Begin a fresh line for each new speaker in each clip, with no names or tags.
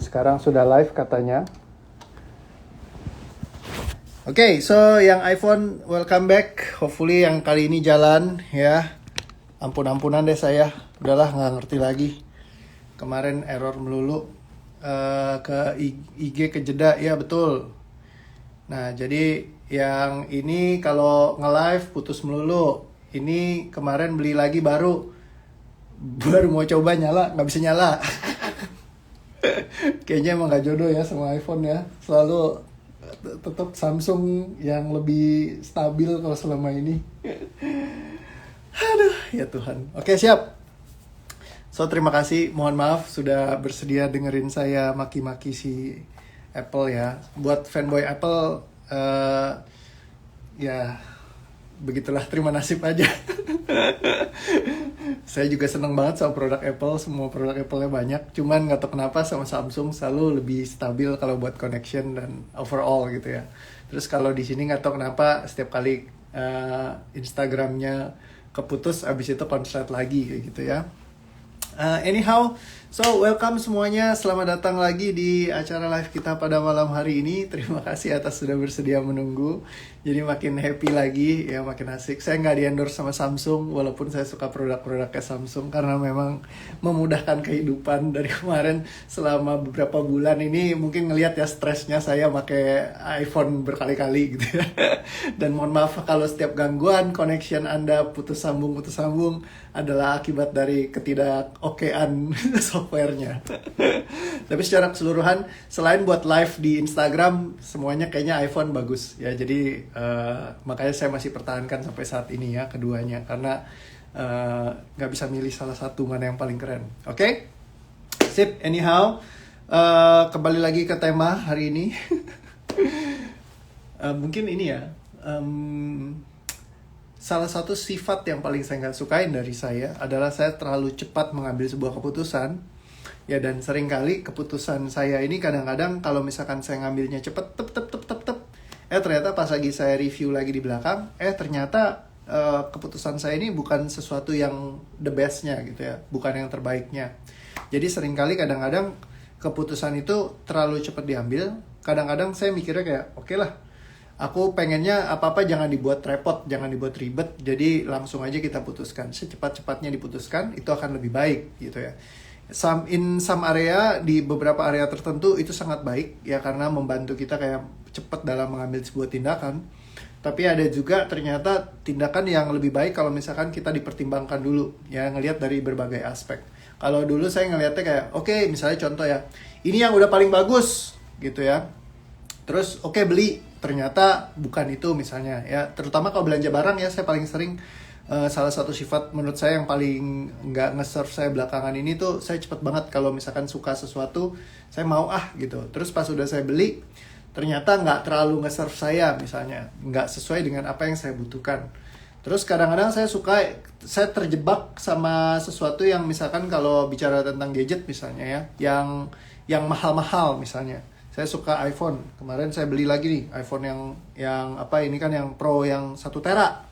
Sekarang sudah live katanya. Oke, so yang iPhone welcome back. Hopefully yang kali ini jalan ya. Ampun-ampunan deh saya. Udahlah nggak ngerti lagi. Kemarin error melulu. Ke IG kejeda ya betul. Nah jadi yang ini kalau nge-live putus melulu. Ini kemarin beli lagi baru mau coba nyala nggak bisa nyala. Kayaknya emang gak jodoh ya sama iPhone ya. Selalu tetap Samsung yang lebih stabil kalau selama ini. Aduh, ya Tuhan. Oke, siap. So, terima kasih. Mohon maaf sudah bersedia dengerin saya maki-maki si Apple ya. Buat fanboy Apple, ya begitulah, terima nasib aja. Saya juga seneng banget sama produk Apple, semua produk Apple-nya banyak. Cuman nggak tahu kenapa sama Samsung selalu lebih stabil kalau buat connection dan overall gitu ya. Terus kalau di sini nggak tahu kenapa setiap kali Instagramnya keputus, abis itu konslet lagi kayak gitu ya. Anyhow, so welcome semuanya, selamat datang lagi di acara live kita pada malam hari ini. Terima kasih atas sudah bersedia menunggu. Jadi makin happy lagi, ya makin asik. Saya nggak di-endorse sama Samsung, walaupun saya suka produk-produknya Samsung karena memang memudahkan kehidupan. Dari kemarin selama beberapa bulan ini mungkin ngelihat ya stresnya saya pakai iPhone berkali-kali gitu ya. Dan mohon maaf kalau setiap gangguan connection Anda putus sambung adalah akibat dari ketidak-okean softwarenya. Tapi secara keseluruhan, selain buat live di Instagram, semuanya kayaknya iPhone bagus ya. Jadi makanya saya masih pertahankan sampai saat ini ya keduanya, karena nggak bisa milih salah satu mana yang paling keren. Oke? Sip. Anyhow, kembali lagi ke tema hari ini. Mungkin ini ya. Salah satu sifat yang paling saya nggak sukain dari saya adalah saya terlalu cepat mengambil sebuah keputusan. Ya, dan seringkali keputusan saya ini kadang-kadang kalau misalkan saya ngambilnya cepet, ternyata pas lagi saya review lagi di belakang, ternyata keputusan saya ini bukan sesuatu yang the bestnya gitu ya, bukan yang terbaiknya. Jadi seringkali kadang-kadang keputusan itu terlalu cepat diambil. Kadang-kadang saya mikirnya kayak, oke lah, aku pengennya apa-apa jangan dibuat repot, jangan dibuat ribet, jadi langsung aja kita putuskan. Secepat-cepatnya diputuskan, itu akan lebih baik gitu ya. In some area, di beberapa area tertentu itu sangat baik ya, karena membantu kita kayak cepat dalam mengambil sebuah tindakan. Tapi ada juga ternyata tindakan yang lebih baik kalau misalkan kita dipertimbangkan dulu ya, ngelihat dari berbagai aspek. Kalau dulu saya ngelihatnya kayak, oke, misalnya contoh ya, ini yang udah paling bagus gitu ya. Terus oke, beli, ternyata bukan itu misalnya ya. Terutama kalau belanja barang ya, saya paling sering salah satu sifat menurut saya yang paling nggak nge-serve saya belakangan ini tuh, saya cepet banget kalau misalkan suka sesuatu, saya mau gitu. Terus pas udah saya beli, ternyata nggak terlalu nge-serve saya, misalnya nggak sesuai dengan apa yang saya butuhkan. Terus kadang-kadang saya terjebak sama sesuatu yang misalkan kalau bicara tentang gadget misalnya ya, yang mahal-mahal misalnya. Saya suka iPhone. Kemarin saya beli lagi nih iPhone yang apa ini kan, yang Pro yang 1 tera.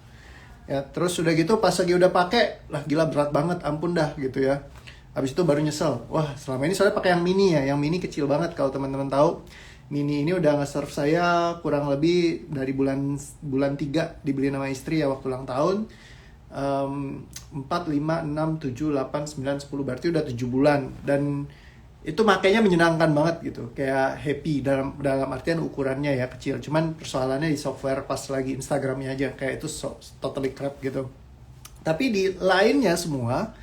Ya, terus udah gitu pas lagi udah pakai, lah gila berat banget, ampun dah gitu ya. Habis itu baru nyesel. Wah, selama ini soalnya pakai yang mini ya. Yang mini kecil banget, kalau teman-teman tahu. Mini ini udah nge-serve saya kurang lebih dari bulan 3 dibeli nama istri ya waktu ulang tahun. 4, 5, 6, 7, 8, 9, 10, berarti udah 7 bulan. Dan itu makanya menyenangkan banget gitu, kayak happy dalam artian ukurannya ya kecil, cuman persoalannya di software pas lagi Instagramnya aja, kayak itu totally crap gitu. Tapi di lainnya semua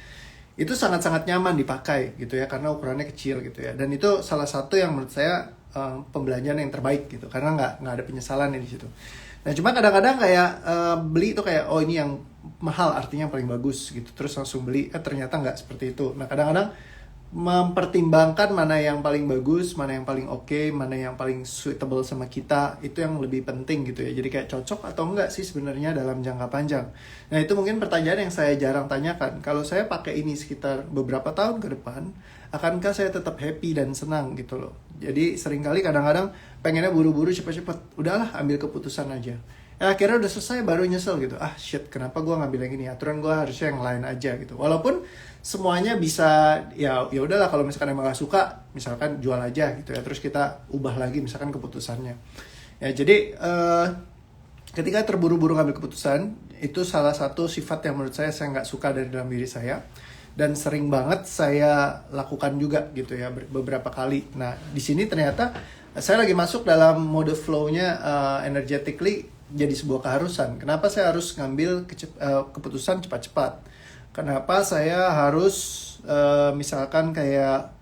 itu sangat-sangat nyaman dipakai gitu ya, karena ukurannya kecil gitu ya, dan itu salah satu yang menurut saya pembelanjaan yang terbaik gitu, karena nggak ada penyesalan di situ. Nah cuma kadang-kadang kayak beli itu kayak, oh ini yang mahal artinya yang paling bagus gitu, terus langsung beli, ternyata nggak seperti itu. Nah kadang-kadang mempertimbangkan mana yang paling bagus, mana yang paling oke, mana yang paling suitable sama kita, itu yang lebih penting gitu ya. Jadi kayak cocok atau enggak sih sebenarnya dalam jangka panjang. Nah itu mungkin pertanyaan yang saya jarang tanyakan. Kalau saya pakai ini sekitar beberapa tahun ke depan, akankah saya tetap happy dan senang gitu loh. Jadi seringkali kadang-kadang pengennya buru-buru cepet-cepet, udahlah ambil keputusan aja. Akhirnya udah selesai baru nyesel gitu, shit kenapa gue ngambil yang ini, aturan gue harusnya yang lain aja gitu. Walaupun semuanya bisa, ya udahlah kalau misalkan emang gak suka, misalkan jual aja gitu ya, terus kita ubah lagi misalkan keputusannya. Ya jadi ketika terburu-buru ngambil keputusan, itu salah satu sifat yang menurut saya nggak suka dari dalam diri saya, dan sering banget saya lakukan juga gitu ya, beberapa kali. Nah di sini ternyata saya lagi masuk dalam mode flow-nya energetically jadi sebuah keharusan. Kenapa saya harus ngambil keputusan cepat-cepat? Kenapa saya harus misalkan kayak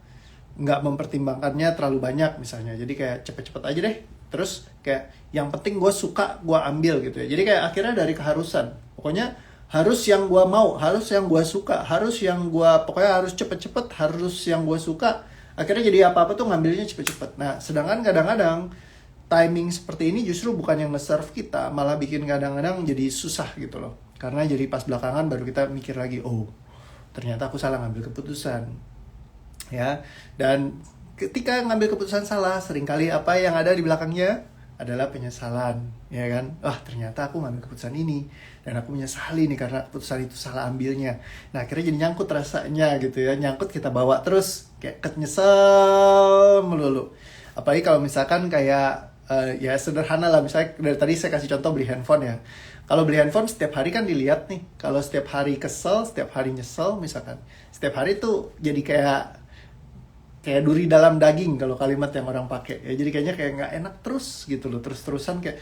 nggak mempertimbangkannya terlalu banyak misalnya. Jadi kayak cepet-cepet aja deh. Terus kayak yang penting gue suka, gue ambil gitu ya. Jadi kayak akhirnya dari keharusan. Pokoknya harus yang gue mau, harus yang gue suka, harus yang gue, pokoknya harus cepet-cepet, harus yang gue suka. Akhirnya jadi apa-apa tuh ngambilnya cepet-cepet. Nah sedangkan kadang-kadang timing seperti ini justru bukan yang nge-serve kita, malah bikin kadang-kadang jadi susah gitu loh. Karena jadi pas belakangan baru kita mikir lagi, oh ternyata aku salah ngambil keputusan. Ya, dan ketika ngambil keputusan salah, seringkali apa yang ada di belakangnya adalah penyesalan, ya kan? Wah, ternyata aku ngambil keputusan ini dan aku menyesali nih karena keputusan itu salah ambilnya. Nah, akhirnya jadi nyangkut rasanya gitu ya, nyangkut kita bawa terus kayak nyesel melulu. Apalagi kalau misalkan kayak ya sederhana lah, misalnya dari tadi saya kasih contoh beli handphone ya. Kalau beli handphone setiap hari kan dilihat nih. Kalau setiap hari kesel, setiap hari nyesel misalkan, setiap hari tuh jadi kayak duri dalam daging kalau kalimat yang orang pakai ya, jadi kayaknya kayak nggak enak terus gitu loh, terus-terusan kayak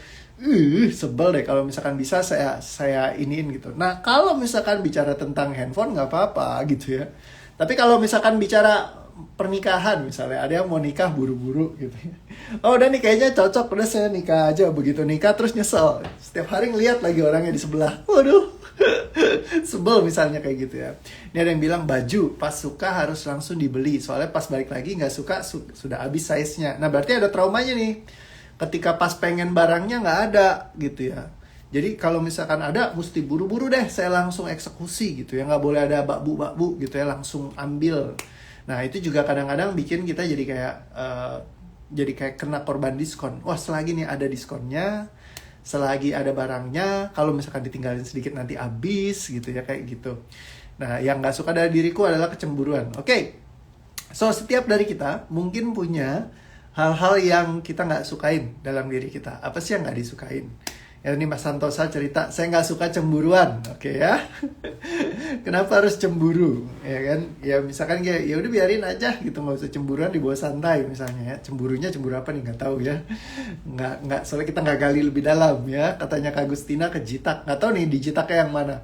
sebel deh kalau misalkan bisa saya iniin gitu. Nah kalau misalkan bicara tentang handphone nggak apa-apa gitu ya, tapi kalau misalkan bicara pernikahan misalnya, ada yang mau nikah buru-buru gitu ya, oh udah nih kayaknya cocok, udah saya nikah aja. Begitu nikah terus nyesel, setiap hari ngeliat lagi orangnya di sebelah, waduh sebel misalnya kayak gitu ya. Ini ada yang bilang baju pas suka harus langsung dibeli, soalnya pas balik lagi nggak suka sudah habis size-nya. Nah berarti ada traumanya nih, ketika pas pengen barangnya nggak ada gitu ya. Jadi kalau misalkan ada, mesti buru-buru deh saya langsung eksekusi gitu ya, nggak boleh ada bakbu gitu ya, langsung ambil. Nah itu juga kadang-kadang bikin kita jadi kayak kena korban diskon. Wah selagi nih ada diskonnya, selagi ada barangnya, kalau misalkan ditinggalin sedikit nanti habis gitu ya, kayak gitu. Nah yang gak suka dari diriku adalah kecemburuan. Oke. So setiap dari kita mungkin punya hal-hal yang kita gak sukain dalam diri kita. Apa sih yang gak disukain? Ya ini Mas Santosa cerita, saya nggak suka cemburuan, oke ya. Kenapa harus cemburu, ya kan? Ya misalkan kayak, ya udah biarin aja gitu, nggak usah cemburuan, dibawa santai misalnya ya. Cemburunya cemburu apa nih nggak tahu ya. Nggak, soalnya kita nggak gali lebih dalam ya. Katanya Kak Agustina kejitak, nggak tahu nih dijitaknya yang mana.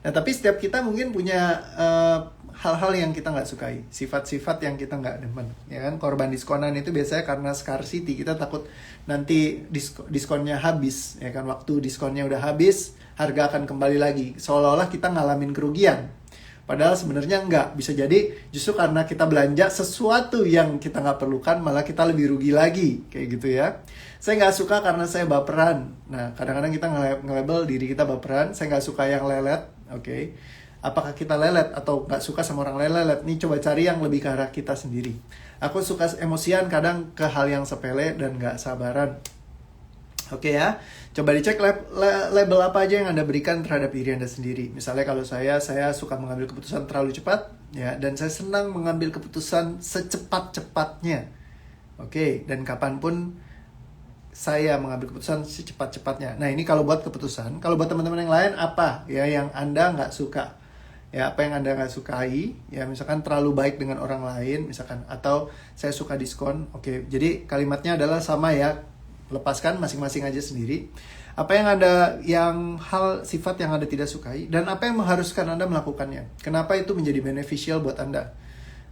Nah tapi setiap kita mungkin punya hal-hal yang kita nggak sukai, sifat-sifat yang kita nggak demen, ya kan? Korban diskonan itu biasanya karena scarcity, kita takut nanti diskonnya habis, ya kan? Waktu diskonnya udah habis, harga akan kembali lagi, seolah-olah kita ngalamin kerugian. Padahal sebenarnya nggak, bisa jadi justru karena kita belanja sesuatu yang kita nggak perlukan, malah kita lebih rugi lagi, kayak gitu ya. Saya nggak suka karena saya baperan. Nah, kadang-kadang kita nge-label diri kita baperan, saya nggak suka yang lelet, oke. Apakah kita lelet atau nggak suka sama orang lelet? Nih coba cari yang lebih ke arah kita sendiri. Aku suka emosian kadang ke hal yang sepele dan nggak sabaran. Oke ya, coba dicek label apa aja yang Anda berikan terhadap diri Anda sendiri. Misalnya kalau saya suka mengambil keputusan terlalu cepat, ya, dan saya senang mengambil keputusan secepat-cepatnya. Oke, dan kapanpun saya mengambil keputusan secepat-cepatnya. Nah ini kalau buat keputusan. Kalau buat teman-teman yang lain apa ya yang Anda nggak suka? Ya apa yang Anda nggak sukai? Ya misalkan terlalu baik dengan orang lain, misalkan, atau saya suka diskon. Oke, jadi kalimatnya adalah sama ya. Lepaskan masing-masing aja sendiri. Apa yang hal sifat yang Anda tidak sukai dan apa yang mengharuskan Anda melakukannya? Kenapa itu menjadi beneficial buat Anda?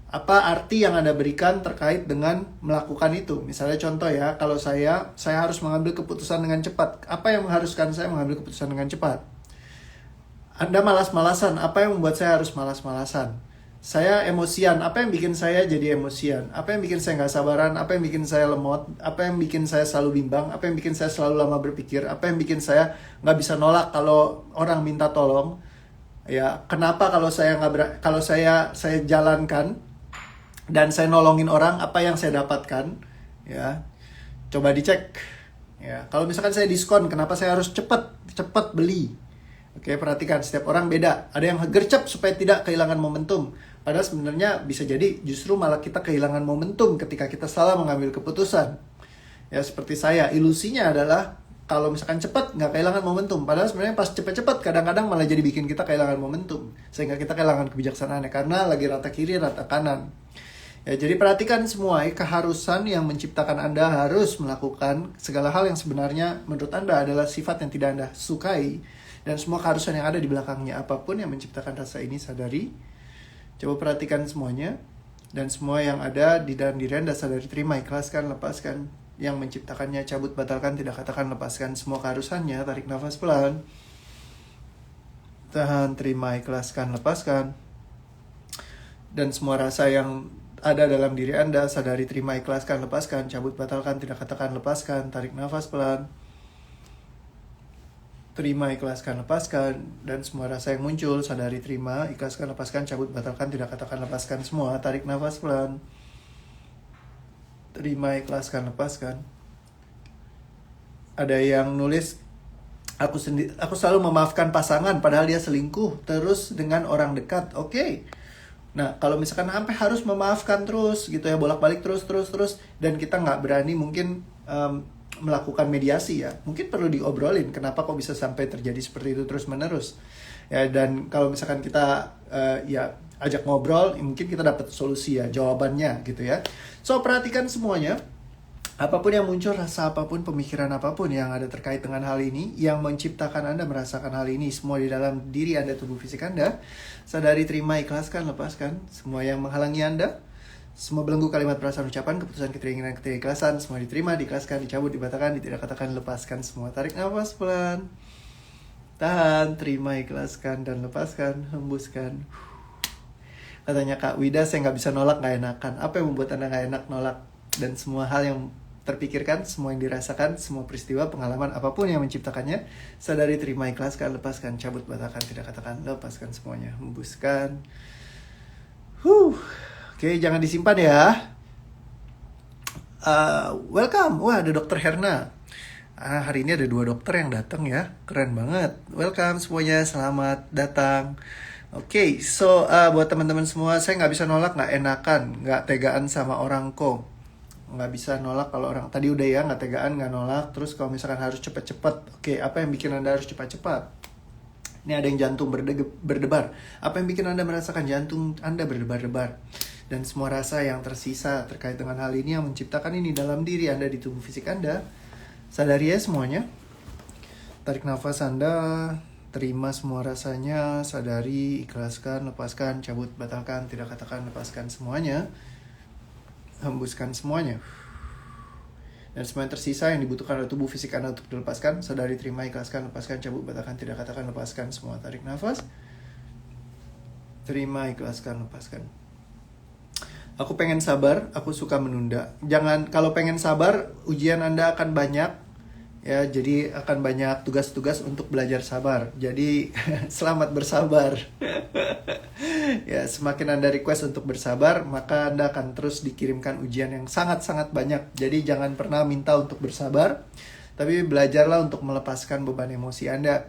Apa arti yang Anda berikan terkait dengan melakukan itu? Misalnya contoh ya, kalau saya harus mengambil keputusan dengan cepat. Apa yang mengharuskan saya mengambil keputusan dengan cepat? Anda malas-malasan. Apa yang membuat saya harus malas-malasan? Saya emosian. Apa yang bikin saya jadi emosian? Apa yang bikin saya nggak sabaran? Apa yang bikin saya lemot? Apa yang bikin saya selalu bimbang? Apa yang bikin saya selalu lama berpikir? Apa yang bikin saya nggak bisa nolak kalau orang minta tolong? Ya, kenapa kalau saya jalankan dan saya nolongin orang, apa yang saya dapatkan? Ya, coba dicek. Ya, kalau misalkan saya diskon, kenapa saya harus cepat beli? Oke, perhatikan setiap orang beda. Ada yang gercep supaya tidak kehilangan momentum. Padahal sebenarnya bisa jadi justru malah kita kehilangan momentum ketika kita salah mengambil keputusan. Ya seperti saya, ilusinya adalah kalau misalkan cepat nggak kehilangan momentum. Padahal sebenarnya pas cepat-cepat kadang-kadang malah jadi bikin kita kehilangan momentum. Sehingga kita kehilangan kebijaksanaan karena lagi rata kiri, rata kanan. Ya, jadi perhatikan semua keharusan yang menciptakan Anda harus melakukan segala hal yang sebenarnya menurut Anda adalah sifat yang tidak Anda sukai. Dan semua keharusan yang ada di belakangnya, apapun yang menciptakan rasa ini, sadari. Coba perhatikan semuanya. Dan semua yang ada di dalam diri Anda, sadari, terima, ikhlaskan, lepaskan. Yang menciptakannya, cabut, batalkan, tidak katakan, lepaskan semua keharusannya. Tarik nafas pelan. Tahan, terima, ikhlaskan, lepaskan. Dan semua rasa yang ada dalam diri Anda, sadari, terima, ikhlaskan, lepaskan, cabut, batalkan, tidak katakan, lepaskan. Tarik nafas pelan. Terima, ikhlaskan, lepaskan. Dan semua rasa yang muncul, sadari, terima, ikhlaskan, lepaskan, cabut, batalkan, tidak katakan, lepaskan semua. Tarik nafas pelan. Terima, ikhlaskan, lepaskan. Ada yang nulis, aku selalu memaafkan pasangan padahal dia selingkuh terus dengan orang dekat. Oke. Nah, kalau misalkan sampai harus memaafkan terus gitu ya, bolak-balik terus dan kita nggak berani mungkin melakukan mediasi ya, mungkin perlu diobrolin kenapa kok bisa sampai terjadi seperti itu terus-menerus ya. Dan kalau misalkan kita ya ajak ngobrol, mungkin kita dapat solusi ya, jawabannya gitu ya. So, perhatikan semuanya. Apapun yang muncul, rasa apapun, pemikiran apapun yang ada terkait dengan hal ini, yang menciptakan Anda merasakan hal ini, semua di dalam diri Anda, tubuh fisik Anda, sadari, terima, ikhlaskan, lepaskan. Semua yang menghalangi Anda, semua belenggu kalimat, perasaan, ucapan, keputusan, keinginan, keikhlasan, semua diterima, diikhlaskan, dicabut, dibatalkan, tidak katakan, lepaskan semua. Tarik nafas pelan. Tahan, terima, ikhlaskan, dan lepaskan, hembuskan. Katanya Kak Wida, saya nggak bisa nolak, nggak enakan. Apa yang membuat Anda nggak enak nolak? Dan semua hal yang terpikirkan, semua yang dirasakan, semua peristiwa, pengalaman, apapun yang menciptakannya, sadari, terima, ikhlaskan, lepaskan, cabut, batalkan, tidak katakan, lepaskan semuanya, hembuskan. Oke, jangan disimpan ya. Welcome, wah ada Dokter Herna. Hari ini ada 2 dokter yang datang ya, keren banget. Welcome semuanya, selamat datang. Oke, so buat teman-teman semua, saya nggak bisa nolak, nggak enakan, nggak tegaan sama orang kok. Nggak bisa nolak kalau orang tadi udah ya, nggak tegaan, nggak nolak. Terus kalau misalkan harus cepat-cepat, oke, apa yang bikin Anda harus cepat-cepat? Ini ada yang jantung berdebar. Apa yang bikin Anda merasakan jantung Anda berdebar-debar? Dan semua rasa yang tersisa terkait dengan hal ini yang menciptakan ini dalam diri Anda, di tubuh fisik Anda, sadari ya semuanya. Tarik nafas Anda, terima semua rasanya, sadari, ikhlaskan, lepaskan, cabut, batalkan, tidak katakan, lepaskan semuanya. Hembuskan semuanya. Dan semua yang tersisa yang dibutuhkan oleh tubuh fisik Anda untuk dilepaskan, sadari, terima, ikhlaskan, lepaskan, cabut, batalkan, tidak katakan, lepaskan semua. Tarik nafas. Terima, ikhlaskan, lepaskan. Aku pengen sabar, aku suka menunda. Jangan, kalau pengen sabar, ujian Anda akan banyak. Ya, jadi akan banyak tugas-tugas untuk belajar sabar. Jadi selamat bersabar. Ya, semakin Anda request untuk bersabar, maka Anda akan terus dikirimkan ujian yang sangat-sangat banyak. Jadi jangan pernah minta untuk bersabar, tapi belajarlah untuk melepaskan beban emosi Anda.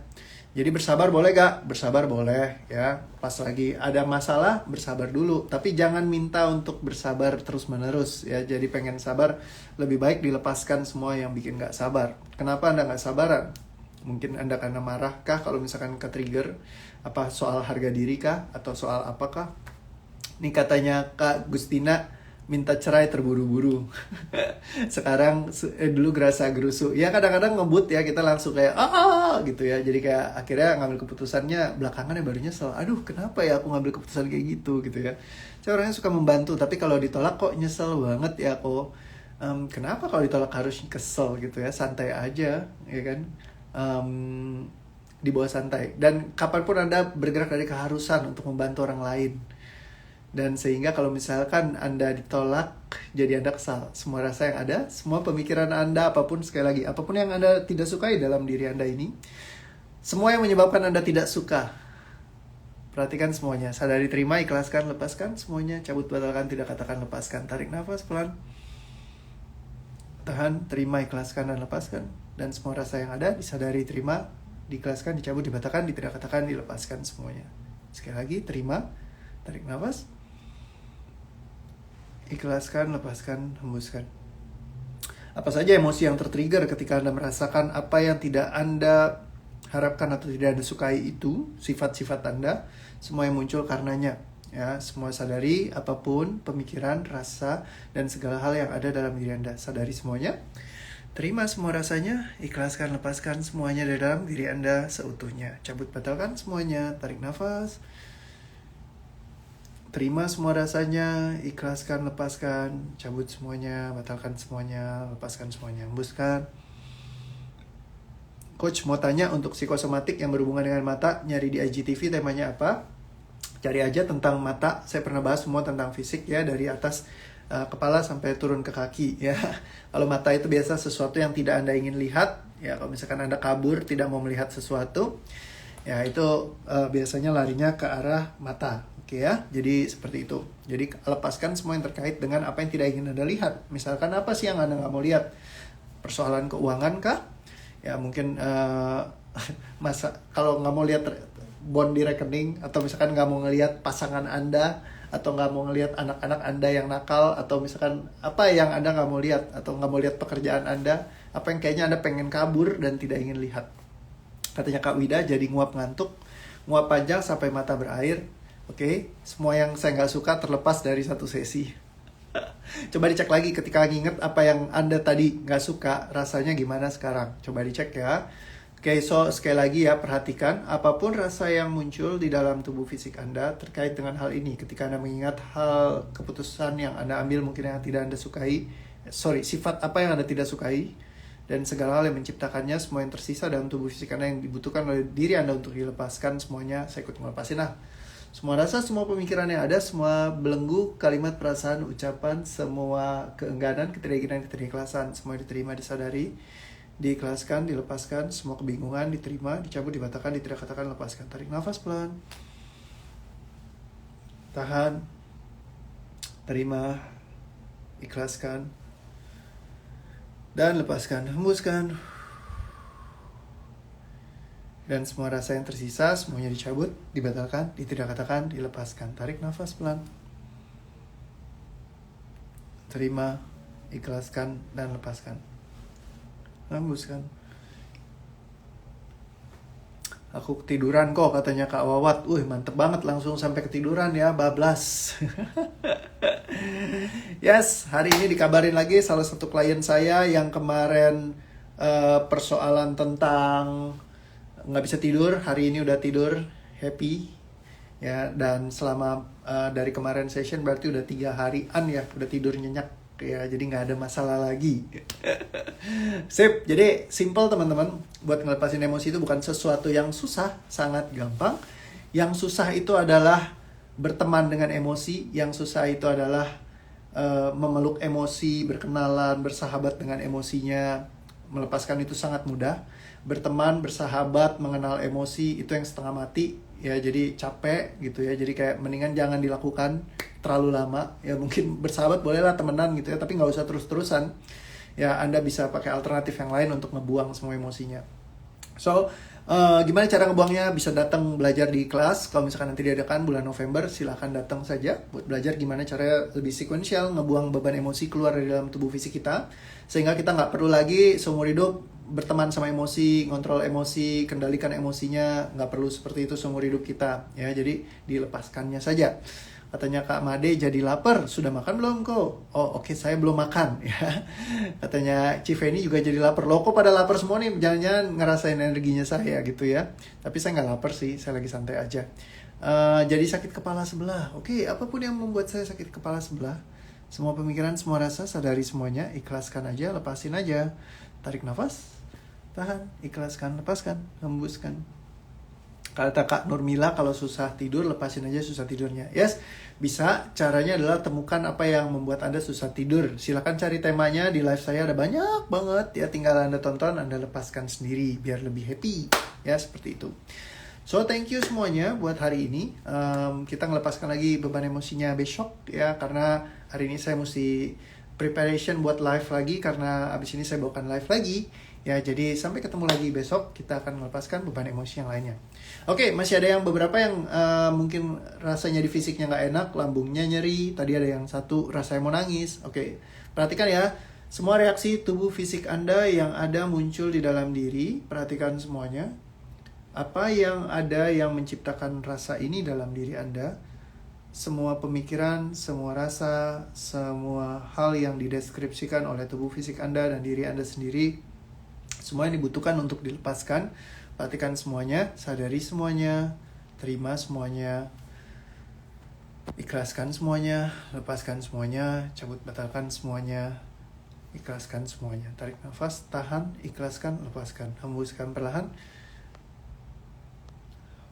Jadi bersabar boleh gak? Bersabar boleh ya. Pas lagi ada masalah, bersabar dulu. Tapi jangan minta untuk bersabar terus-menerus ya. Jadi pengen sabar, lebih baik dilepaskan semua yang bikin gak sabar. Kenapa Anda gak sabaran? Mungkin Anda karena marah kah? Kalau misalkan ke-trigger, apa soal harga diri kah? Atau soal apakah? Ini katanya Kak Gustina minta cerai terburu-buru. Sekarang dulu gerasa gerusu. Ya kadang-kadang ngebut ya, kita langsung kayak gitu ya. Jadi kayak akhirnya ngambil keputusannya belakangan ya baru nyesel. Aduh, kenapa ya aku ngambil keputusan kayak gitu ya. Saya orangnya suka membantu, tapi kalau ditolak kok nyesel banget ya kok. Kenapa kalau ditolak harus kesel gitu ya? Santai aja, ya kan? Dibawa santai. Dan kapanpun Anda bergerak dari keharusan untuk membantu orang lain. Dan sehingga kalau misalkan Anda ditolak, jadi Anda kesal. Semua rasa yang ada, semua pemikiran Anda, apapun, sekali lagi, apapun yang Anda tidak sukai dalam diri Anda ini, semua yang menyebabkan Anda tidak suka, perhatikan semuanya. Sadari, terima, ikhlaskan, lepaskan semuanya. Cabut, batalkan, tidak katakan, lepaskan. Tarik nafas pelan. Tahan, terima, ikhlaskan, dan lepaskan. Dan semua rasa yang ada, disadari, terima, diikhlaskan, dicabut, dibatalkan, ditidakatakan, dilepaskan semuanya. Sekali lagi, terima, tarik nafas, ikhlaskan, lepaskan, hembuskan. Apa saja emosi yang tertrigger ketika Anda merasakan apa yang tidak Anda harapkan atau tidak Anda sukai itu, sifat-sifat Anda, semua yang muncul karenanya. Ya, semua sadari apapun pemikiran, rasa, dan segala hal yang ada dalam diri Anda. Sadari semuanya, terima semua rasanya, ikhlaskan, lepaskan semuanya dari dalam diri Anda seutuhnya. Cabut, batalkan semuanya, tarik nafas. Terima semua rasanya, ikhlaskan, lepaskan, cabut semuanya, batalkan semuanya, lepaskan semuanya, hembuskan. Coach mau tanya untuk psikosomatik yang berhubungan dengan mata, nyari di IGTV temanya apa? Cari aja tentang mata, saya pernah bahas semua tentang fisik ya, dari atas kepala sampai turun ke kaki ya. Kalau mata itu biasa sesuatu yang tidak Anda ingin lihat, ya kalau misalkan Anda kabur, tidak mau melihat sesuatu, ya itu biasanya larinya ke arah mata. Oke ya, jadi seperti itu. Jadi lepaskan semua yang terkait dengan apa yang tidak ingin Anda lihat. Misalkan apa sih yang Anda nggak mau lihat? Persoalan keuangan kah? Ya mungkin masa kalau nggak mau lihat bond di rekening, atau misalkan nggak mau ngelihat pasangan Anda, atau nggak mau ngelihat anak-anak Anda yang nakal, atau misalkan apa yang Anda nggak mau lihat, atau nggak mau lihat pekerjaan Anda, apa yang kayaknya Anda pengen kabur dan tidak ingin lihat. Katanya Kak Wida, jadi nguap ngantuk, nguap panjang sampai mata berair. Oke, semua yang saya nggak suka terlepas dari satu sesi. Coba dicek lagi ketika nginget apa yang Anda tadi nggak suka, rasanya gimana sekarang. Coba dicek ya. Oke, so sekali lagi ya, perhatikan apapun rasa yang muncul di dalam tubuh fisik Anda terkait dengan hal ini. Ketika Anda mengingat hal keputusan yang Anda ambil mungkin yang tidak Anda sukai, sifat apa yang Anda tidak sukai, dan segala hal yang menciptakannya, semua yang tersisa dalam tubuh fisik Anda yang dibutuhkan oleh diri Anda untuk dilepaskan, semuanya saya ikut melepasin lah. Semua rasa, semua pemikiran yang ada, semua belenggu, kalimat, perasaan, ucapan, semua keengganan, ketidakinginanan, ketidakikhlasan, semua diterima, disadari, diikhlaskan, dilepaskan, semua kebingungan diterima, dicabut, dibatalkan, ditidakatakan, lepaskan. Tarik nafas pelan, tahan, terima, ikhlaskan, dan lepaskan, hembuskan. Dan semua rasa yang tersisa, semuanya dicabut, dibatalkan, ditidakatakan, dilepaskan. Tarik nafas pelan, terima, ikhlaskan, dan lepaskan. Hembuskan. Aku ketiduran kok, katanya Kak Wawat. Mantep banget, langsung sampai ketiduran ya, bablas. Yes, hari ini dikabarin lagi salah satu klien saya yang kemarin persoalan tentang nggak bisa tidur, hari ini udah tidur, happy ya. Dan selama dari kemarin session berarti udah 3 harian ya, udah tidur nyenyak ya, jadi nggak ada masalah lagi. Sip, jadi simple teman-teman, buat ngelepasin emosi itu bukan sesuatu yang susah, sangat gampang. Yang susah itu adalah berteman dengan emosi, yang susah itu adalah memeluk emosi, berkenalan, bersahabat dengan emosinya. Melepaskan itu sangat mudah. Berteman, bersahabat, mengenal emosi itu yang setengah mati ya, jadi capek gitu ya. Jadi kayak mendingan jangan dilakukan terlalu lama ya. Mungkin bersahabat bolehlah, temenan gitu ya, tapi nggak usah terus-terusan ya. Anda bisa pakai alternatif yang lain untuk ngebuang semua emosinya. So gimana cara ngebuangnya? Bisa datang belajar di kelas. Kalau misalkan nanti diadakan bulan November, silahkan datang saja buat belajar gimana cara lebih sequential ngebuang beban emosi keluar dari dalam tubuh fisik kita, sehingga kita nggak perlu lagi seumur hidup berteman sama emosi, ngontrol emosi, kendalikan emosinya. Nggak perlu seperti itu seumur hidup kita ya. Jadi dilepaskannya saja. Katanya Kak Made, jadi lapar, sudah makan belum kok? Oh oke, saya belum makan ya. Katanya Civeni juga jadi lapar. Loh kok pada lapar semua nih? Jangan-jangan ngerasain energinya saya gitu ya. Tapi saya nggak lapar sih, saya lagi santai aja. Jadi sakit kepala sebelah. Oke, apapun yang membuat saya sakit kepala sebelah, semua pemikiran, semua rasa, sadari semuanya, ikhlaskan aja, lepasin aja. Tarik nafas, tahan, ikhlaskan, lepaskan, hembuskan. Kata Kak Nurmila, kalau susah tidur, lepasin aja susah tidurnya. Yes, bisa. Caranya adalah temukan apa yang membuat Anda susah tidur. Silakan cari temanya, di live saya ada banyak banget ya. Tinggal Anda tonton, Anda lepaskan sendiri biar lebih happy. Ya, seperti itu. So, thank you semuanya buat hari ini. Kita ngelepaskan lagi beban emosinya besok ya, karena hari ini saya mesti preparation buat live lagi, karena abis ini saya bawakan live lagi Ya, jadi sampai ketemu lagi besok, kita akan melepaskan beban emosi yang lainnya. Oke, masih ada yang beberapa yang mungkin rasanya di fisiknya nggak enak, lambungnya nyeri, tadi ada yang satu rasanya mau nangis. Oke, perhatikan ya, semua reaksi tubuh fisik Anda yang ada muncul di dalam diri, perhatikan semuanya. Apa yang ada yang menciptakan rasa ini dalam diri Anda? Semua pemikiran, semua rasa, semua hal yang dideskripsikan oleh tubuh fisik Anda dan diri Anda sendiri, semua yang dibutuhkan untuk dilepaskan. Perhatikan semuanya, sadari semuanya, terima semuanya, ikhlaskan semuanya, lepaskan semuanya, cabut batalkan semuanya, ikhlaskan semuanya. Tarik nafas, tahan, ikhlaskan, lepaskan, hembuskan perlahan.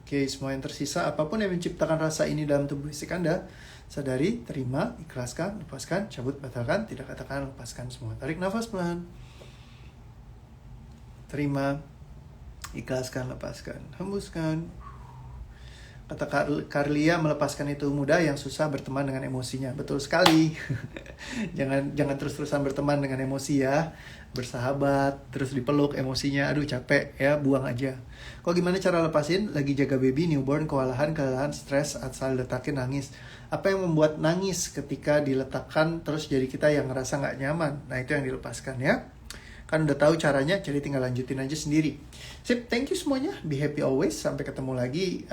Oke, semua yang tersisa, apapun yang menciptakan rasa ini dalam tubuh fisik Anda, sadari, terima, ikhlaskan, lepaskan, cabut batalkan, tidak katakan, lepaskan semua. Tarik nafas pelan. Terima, ikhlaskan, lepaskan, hembuskan. Kata Carlia, melepaskan itu mudah, yang susah berteman dengan emosinya. Betul sekali. jangan terus-terusan berteman dengan emosi ya. Bersahabat, terus dipeluk emosinya, aduh capek ya, buang aja. Kok gimana cara lepasin? Lagi jaga baby, newborn, kewalahan, kelelahan, stres, asal letakin, nangis. Apa yang membuat nangis ketika diletakkan terus jadi kita yang ngerasa gak nyaman? Nah, itu yang dilepaskan ya. Kan udah tahu caranya, jadi tinggal lanjutin aja sendiri. Sip, thank you semuanya. Be happy always. Sampai ketemu lagi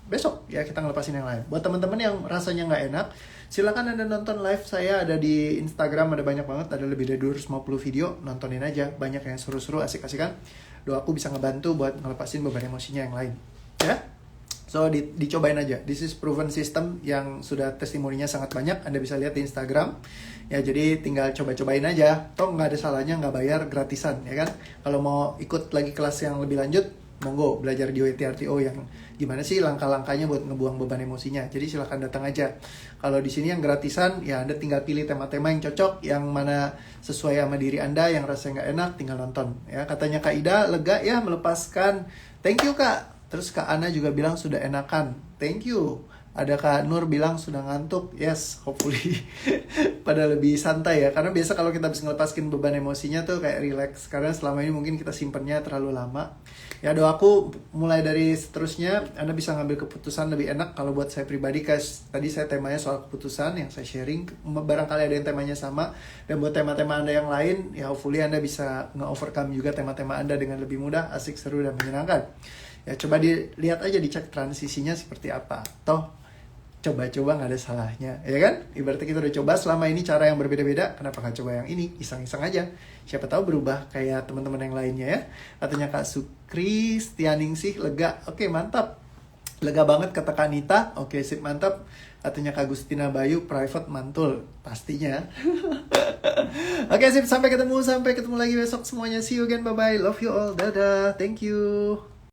besok ya, kita ngelepasin yang lain. Buat teman-teman yang rasanya nggak enak, silakan Anda nonton live saya, ada di Instagram, ada banyak banget, ada lebih dari 250 video. Nontonin aja, banyak yang seru-seru, asik-asikan. Doaku bisa ngebantu buat ngelepasin beban emosinya yang lain. Ya. So, dicobain aja. This is proven system yang sudah testimoninya sangat banyak. Anda bisa lihat di Instagram. Ya, jadi tinggal coba-cobain aja. Toh nggak ada salahnya nggak bayar, gratisan, ya kan? Kalau mau ikut lagi kelas yang lebih lanjut, monggo belajar di OETRTO yang gimana sih langkah-langkahnya buat ngebuang beban emosinya. Jadi silahkan datang aja. Kalau di sini yang gratisan, ya Anda tinggal pilih tema-tema yang cocok, yang mana sesuai sama diri Anda, yang rasanya nggak enak, tinggal nonton. Ya, katanya Kak Ida, lega ya melepaskan. Thank you Kak. Terus Kak Ana juga bilang sudah enakan. Thank you. Ada Kak Nur bilang sudah ngantuk. Yes, hopefully pada lebih santai ya. Karena biasa kalau kita bisa ngelepaskan beban emosinya tuh kayak relax. Karena selama ini mungkin kita simpennya terlalu lama. Ya, doaku mulai dari seterusnya Anda bisa ngambil keputusan lebih enak. Kalau buat saya pribadi, guys, tadi saya temanya soal keputusan yang saya sharing. Barangkali ada yang temanya sama. Dan buat tema-tema Anda yang lain, ya hopefully Anda bisa nge-overcome juga tema-tema Anda dengan lebih mudah, asik, seru, dan menyenangkan. Ya, coba dilihat aja, dicek transisinya seperti apa. Toh, coba-coba nggak ada salahnya, ya kan? Ibaratnya kita udah coba selama ini cara yang berbeda-beda, kenapa nggak coba yang ini? Iseng-iseng aja. Siapa tahu berubah kayak teman-teman yang lainnya ya. Katanya Kak Sukri, Stianingsih, lega. Oke, mantap. Lega banget kata Kak Nita. Oke, sip, mantap. Katanya Kak Gustina Bayu, private mantul. Pastinya. Oke, sip. Sampai ketemu lagi besok semuanya. See you again. Bye-bye. Love you all. Dadah. Thank you.